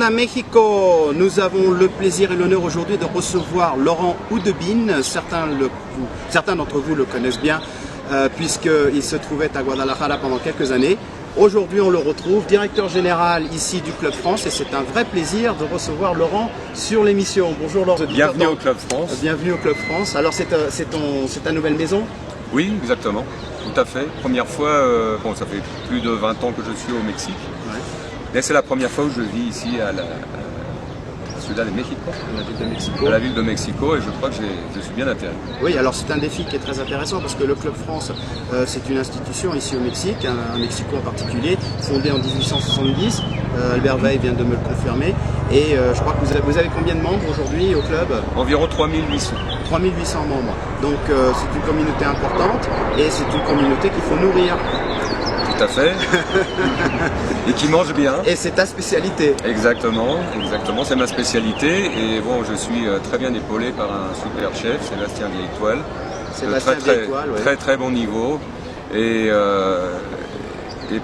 onda Mexico, nous avons le plaisir et l'honneur aujourd'hui de recevoir Laurent Houdebine. Certains d'entre vous le connaissent bien puisqu'il se trouvait à Guadalajara pendant quelques années. Aujourd'hui, on le retrouve, directeur général ici du Club France, et c'est un vrai plaisir de recevoir Laurent sur l'émission. Bonjour Laurent. Bienvenue au Club France. Bienvenue au Club France. Alors c'est ta nouvelle maison? Oui, exactement. Tout à fait. Première fois, bon, ça fait plus de 20 ans que je suis au Mexique. Ouais. Mais c'est la première fois où je vis ici à la Ciudad de México. La ville de Mexico. À la ville de Mexico, et je crois que je suis bien atterri. Oui, alors c'est un défi qui est très intéressant parce que le Club France, c'est une institution ici au Mexique, à Mexico en particulier, fondée en 1870. Albert Veil vient de me le confirmer. Et je crois que vous avez combien de membres aujourd'hui au club? Environ 3800. 3800 membres. Donc c'est une communauté importante et c'est une communauté qu'il faut nourrir. Tout à fait. Et qui mange bien. Et c'est ta spécialité. Exactement, exactement, c'est ma spécialité. Et bon, je suis très bien épaulé par un super chef, Sébastien Vieille-Toile. Très très bon niveau. Et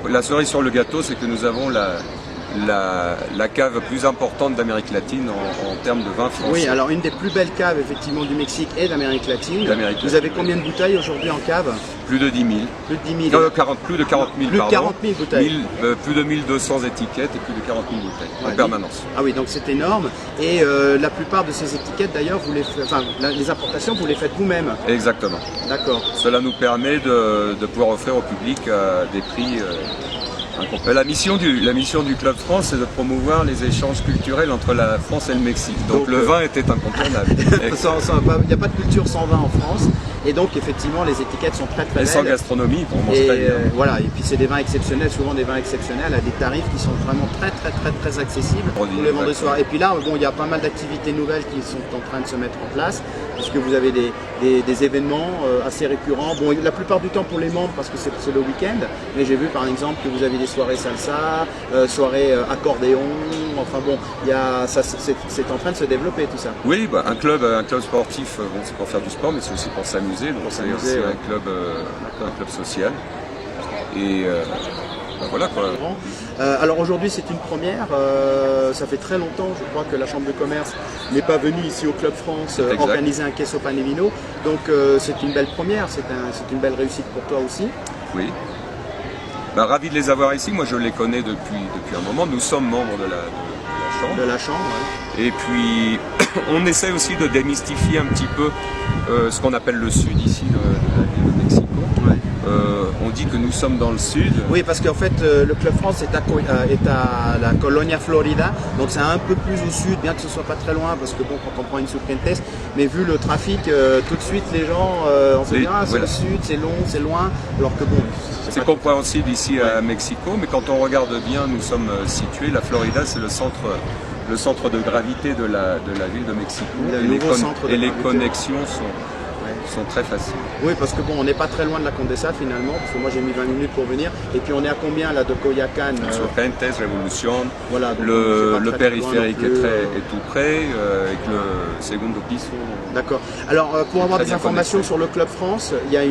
la cerise sur le gâteau, c'est que nous avons la cave plus importante d'Amérique latine en termes de vin français. Oui, alors une des plus belles caves effectivement du Mexique et d'Amérique latine. Vous avez combien de bouteilles aujourd'hui en cave? Plus de 10 000. Plus de 10 000. Plus de 40 000, plus de 40 000 bouteilles. Plus de 1200 étiquettes et plus de 40 000 bouteilles en permanence. Ah oui, donc c'est énorme. Et la plupart de ces étiquettes d'ailleurs, les importations, vous les faites vous-même? Exactement. D'accord. Cela nous permet de pouvoir offrir au public des prix La mission du Club France, c'est de promouvoir les échanges culturels entre la France et le Mexique. Donc le vin était incontournable. Il n'y a pas de culture sans vin en France. Et donc effectivement les étiquettes sont très belles. Et sans gastronomie, pour moi, très bien. Voilà, et puis c'est des vins exceptionnels, souvent des vins exceptionnels à des tarifs qui sont vraiment très accessibles pour les vendeurs soirs. Et puis là, bon, il y a pas mal d'activités nouvelles qui sont en train de se mettre en place, puisque vous avez des événements assez récurrents. Bon, la plupart du temps pour les membres parce que c'est le week-end, mais j'ai vu par exemple que vous avez des soirées salsa, soirées accordéon, enfin bon, c'est en train de se développer tout ça. Oui, bah, un club sportif, bon, c'est pour faire du sport, mais c'est aussi pour s'amuser. Donc c'est aussi un club social. Et ben voilà quoi. Alors aujourd'hui c'est une première, ça fait très longtemps je crois que la Chambre de commerce n'est pas venue ici au Club France organiser un queso pan e vino, donc c'est une belle première, c'est une belle réussite pour toi aussi. Oui. Ben, ravi de les avoir ici, moi je les connais depuis un moment, nous sommes membres de la Chambre. De la Chambre, ouais. Et puis on essaie aussi de démystifier un petit peu ce qu'on appelle le sud ici de la ville de Mexico. Ouais. On dit que nous sommes dans le sud. Oui, parce qu'en fait le Club France est à la Colonia Florida, donc c'est un peu plus au sud, bien que ce soit pas très loin, parce que bon, quand on prend une Surquentes, mais vu le trafic, tout de suite les gens on se dit ah c'est le sud, c'est long, c'est loin, alors que bon. C'est compréhensible ici à Mexico, mais quand on regarde bien, nous sommes situés, la Florida c'est le centre de gravité de la ville de Mexico. Et les connexions sont très faciles. Oui, parce que bon, on n'est pas très loin de la Condesa finalement, parce que moi j'ai mis 20 minutes pour venir, et puis on est à combien là de Coyoacán? Surquentes, Révolution, voilà, le périphérique est tout près, avec le Segundo Piso. D'accord. Alors pour avoir des informations sur le Club France, il y a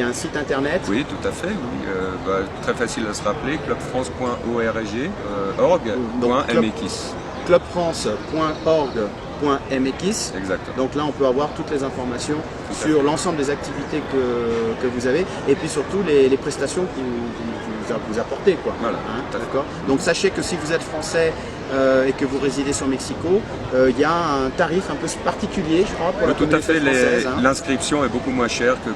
un site internet. Oui, tout à fait, oui. Très facile à se rappeler, clubfrance.org.mx. clubfrance.org.mx. Exactement. Donc là on peut avoir toutes les informations sur l'ensemble des activités que vous avez et puis surtout les prestations que vous apportez quoi. Voilà. Hein, d'accord. Donc sachez que si vous êtes français et que vous résidez sur Mexico, il y a un tarif un peu particulier, je crois, pour la communauté française. L'inscription est beaucoup moins chère que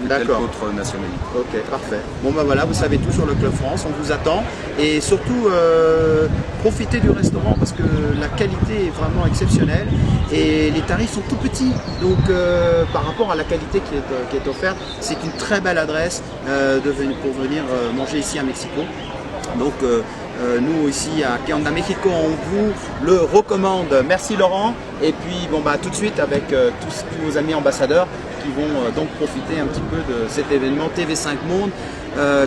telle autre nationalité. Ok, parfait. Bon ben voilà, vous savez tout sur le Club France, on vous attend. Et surtout, profitez du restaurant parce que la qualité est vraiment exceptionnelle et les tarifs sont tout petits. Donc par rapport à la qualité qui est offerte, c'est une très belle adresse pour venir manger ici à Mexico. Donc nous ici à Que onda Mexico, on vous le recommande. Merci Laurent. Et puis bon bah tout de suite avec tous vos amis ambassadeurs qui vont donc profiter un petit peu de cet événement TV5 Monde,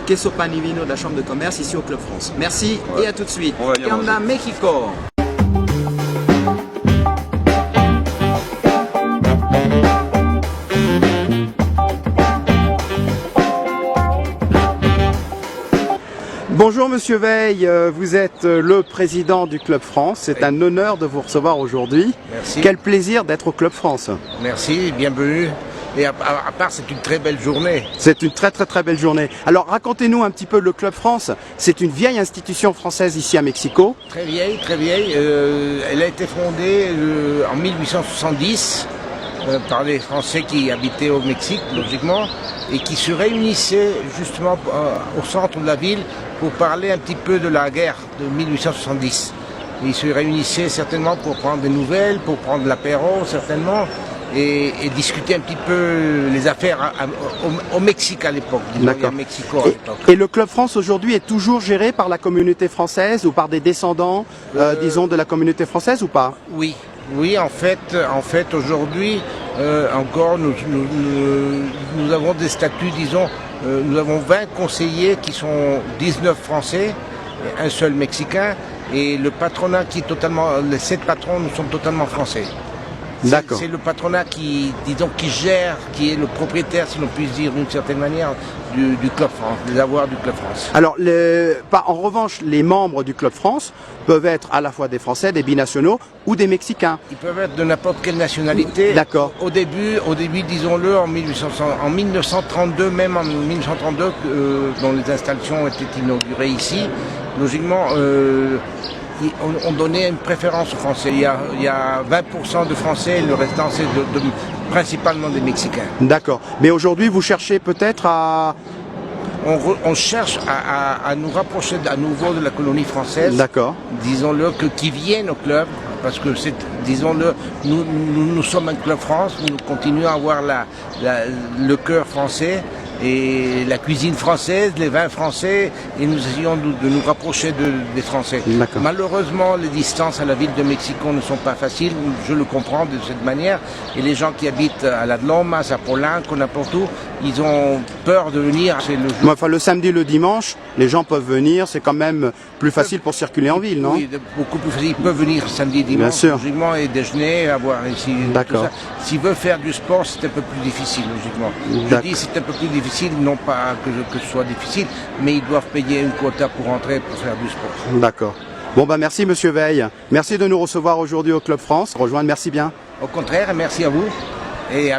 Queso Pan y Vino de la Chambre de commerce ici au Club France. Merci et à tout de suite. Que onda Mexico. Bonjour Monsieur Veil, vous êtes le président du Club France. C'est un honneur de vous recevoir aujourd'hui. Merci. Quel plaisir d'être au Club France. Merci, bienvenue. Et à part, c'est une très belle journée. C'est une très belle journée. Alors racontez-nous un petit peu le Club France. C'est une vieille institution française ici à Mexico. Très vieille, très vieille. Elle a été fondée en 1870 par les Français qui habitaient au Mexique, logiquement, et qui se réunissaient justement au centre de la ville pour parler un petit peu de la guerre de 1870. Ils se réunissaient certainement pour prendre des nouvelles, pour prendre l'apéro certainement, et discuter un petit peu les affaires au Mexique à l'époque, disons, à Mexico à l'époque. Et le Club France aujourd'hui est toujours géré par la communauté française ou par des descendants, disons, de la communauté française ou pas? Oui. Oui, en fait aujourd'hui, encore, nous avons des statuts, disons, nous avons 20 conseillers qui sont 19 Français, et un seul Mexicain, et le patronat qui est totalement, les 7 patrons, nous sommes totalement français. D'accord. C'est le patronat qui, disons, qui gère, qui est le propriétaire, si l'on peut dire d'une certaine manière, du Club France, des avoirs du Club France. Alors, en revanche, les membres du Club France peuvent être à la fois des Français, des binationaux ou des Mexicains. Ils peuvent être de n'importe quelle nationalité. D'accord. Au début, disons-le, en 1932, même en 1932, dont les installations ont été inaugurées ici, logiquement, on donnait une préférence aux Français. Il y a 20% de Français, le restant c'est principalement des Mexicains. D'accord. Mais aujourd'hui, vous cherchez peut-être à... On cherche à nous rapprocher à nouveau de la colonie française. D'accord. Disons-le, qui viennent au club, parce que disons-le, nous sommes un Club France, nous continuons à avoir le cœur français et la cuisine française, les vins français, et nous essayons de nous rapprocher des Français. Malheureusement, les distances à la ville de Mexico ne sont pas faciles, je le comprends de cette manière, et les gens qui habitent à La Lomas, à Polanco, n'importe où, ils ont peur de venir. Enfin, le samedi, le dimanche, les gens peuvent venir, c'est quand même plus facile pour circuler en ville, non? Oui, beaucoup plus facile. Ils peuvent venir samedi, dimanche, logiquement, et déjeuner, avoir ici. D'accord. S'ils veulent faire du sport, c'est un peu plus difficile, logiquement. Je dis c'est un peu plus difficile, non pas que ce soit difficile, mais ils doivent payer une quota pour entrer, pour faire du sport. D'accord. Bon, bah merci Monsieur Veil. Merci de nous recevoir aujourd'hui au Club France. Rejoindre, merci bien. Au contraire, merci à vous. Et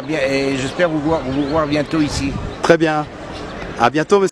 j'espère vous voir bientôt ici. Très bien. À bientôt, monsieur.